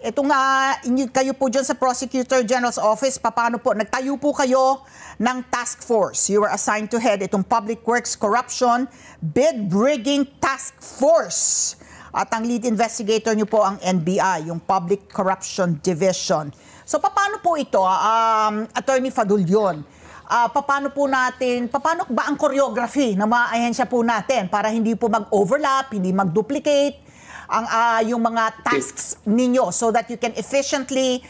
Itong kayo po dyan sa Prosecutor General's Office, paano po? Nagtayo po kayo ng task force. You were assigned to head itong Public Works Corruption Bid Rigging Task Force. At ang lead investigator nyo po ang NBI, yung Public Corruption Division. So paano po ito, Attorney Fadulyon? Paano ba ang choreography ng mga ahensya po natin para hindi po mag-overlap, hindi mag-duplicate yung mga tasks ninyo so that you can efficiently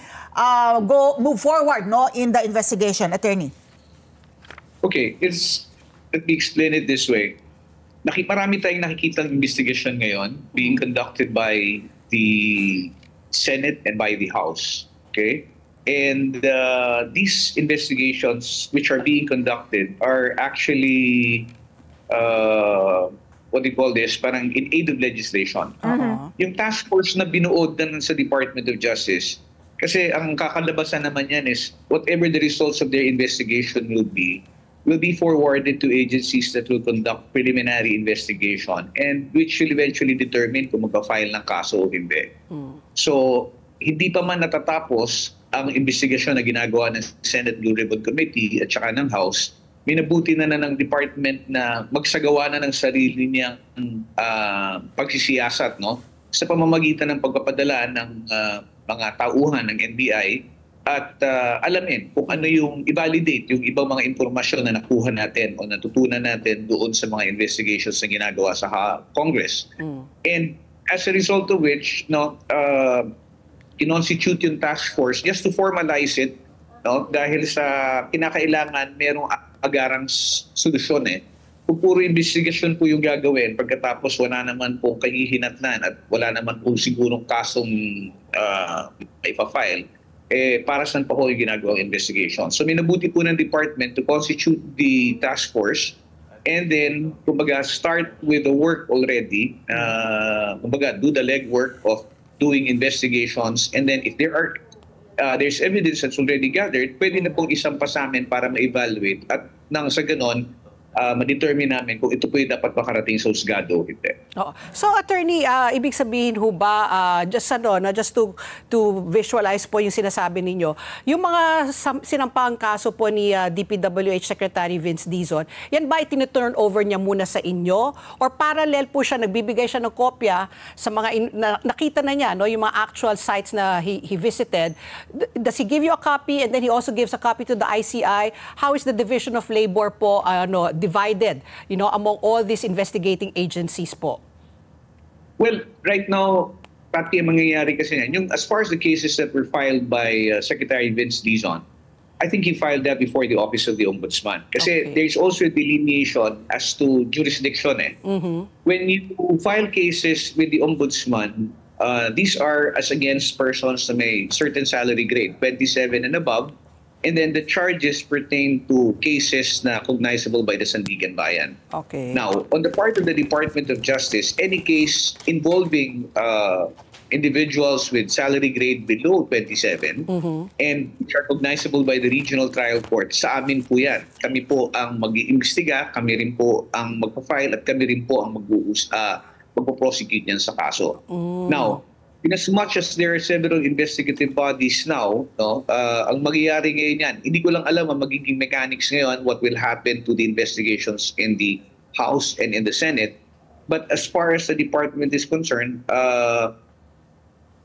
move forward in the investigation, Attorney? Okay, let me explain it this way. Marami tayong nakikita ng investigation ngayon being conducted by the Senate and by the House. Okay? And these investigations which are being conducted are actually what do you call this? Parang in aid of legislation. Yung task force na binuod na sa Department of Justice, kasi ang kakalabasan naman yan is whatever the results of their investigation will be forwarded to agencies that will conduct preliminary investigation and which will eventually determine kung magpa-file ng kaso o hindi. So, hindi pa man natatapos ang investigasyon na ginagawa ng Senate Blue Ribbon Committee at saka ng House, minabuti na ng department na magsagawa na ng sarili niyang pagsisiyasat sa pamamagitan ng pagpapadala ng mga tauhan ng NBI at alamin kung ano yung i-validate yung ibang mga impormasyon na nakuha natin o natutunan natin doon sa mga investigations na ginagawa sa Congress. And as a result of which, kinonstitute yung task force just to formalize it dahil sa kinakailangan merong agarang solusyon Kung puro investigasyon po yung gagawin, pagkatapos wala naman pong kahihinatnan at wala naman po sigurong kasong ipa-file, para saan pa po yung ginagawang investigation. So minabuti po ng department to constitute the task force and then, kumbaga, start with the work already, kumbaga, do the legwork of doing investigations, and then if there's evidence that's already gathered, pwede na pong isampa sa amin para ma-evaluate at nang sa ganon, ma-determine namin kung ito po yung dapat makarating sa husgado o hindi. So, Attorney, ibig sabihin ho ba, just to visualize po yung sinasabi ninyo, yung mga sinampang kaso po ni DPWH Secretary Vince Dizon, yan ba itinuturn over niya muna sa inyo? Or parallel po siya, nagbibigay siya ng kopya sa mga nakita na niya, yung mga actual sites na he visited? Does he give you a copy and then he also gives a copy to the ICI? How is the division of labor po divided, among all these investigating agencies po? Well, right now, pati ang mangyayari kasi yan, as far as the cases that were filed by Secretary Vince Dizon, I think he filed that before the Office of the Ombudsman. Kasi there's also a delineation as to jurisdiction. When you file cases with the Ombudsman, these are as against persons na may certain salary grade, 27 and above, and then the charges pertain to cases na cognizable by the Sandigan Bayan. Now, on the part of the Department of Justice, any case involving individuals with salary grade below 27 and which are cognizable by the regional trial court, sa amin po yan. Kami po ang mag-iimbestiga, kami rin po ang magpa-file at kami rin po ang magpo-prosecute yan sa kaso. Now, in as much as there are several investigative bodies now, ang mangyayari ngayon yan, hindi ko lang alam ang magiging mechanics ngayon, what will happen to the investigations in the House and in the Senate. But as far as the department is concerned,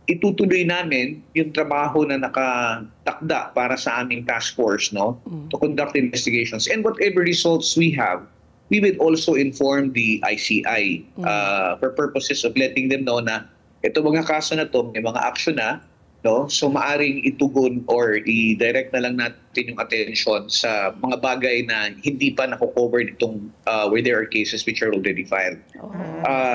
itutuloy namin yung trabaho na nakatakda para sa aming task force to conduct investigations. And whatever results we have, we will also inform the ICI for purposes of letting them know na ito mga kaso na to, may mga action na, so maaring itugon or i-direct na lang natin yung attention sa mga bagay na hindi pa nako-cover itong where there are cases which are already filed.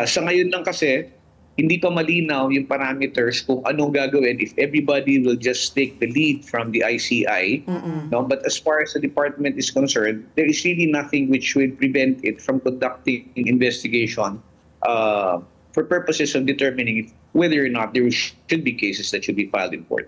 Sa ngayon lang kasi, hindi pa malinaw yung parameters kung anong gagawin if everybody will just take the lead from the ICI. But as far as the department is concerned, there is really nothing which would prevent it from conducting investigation for purposes of determining whether or not there should be cases that should be filed in court.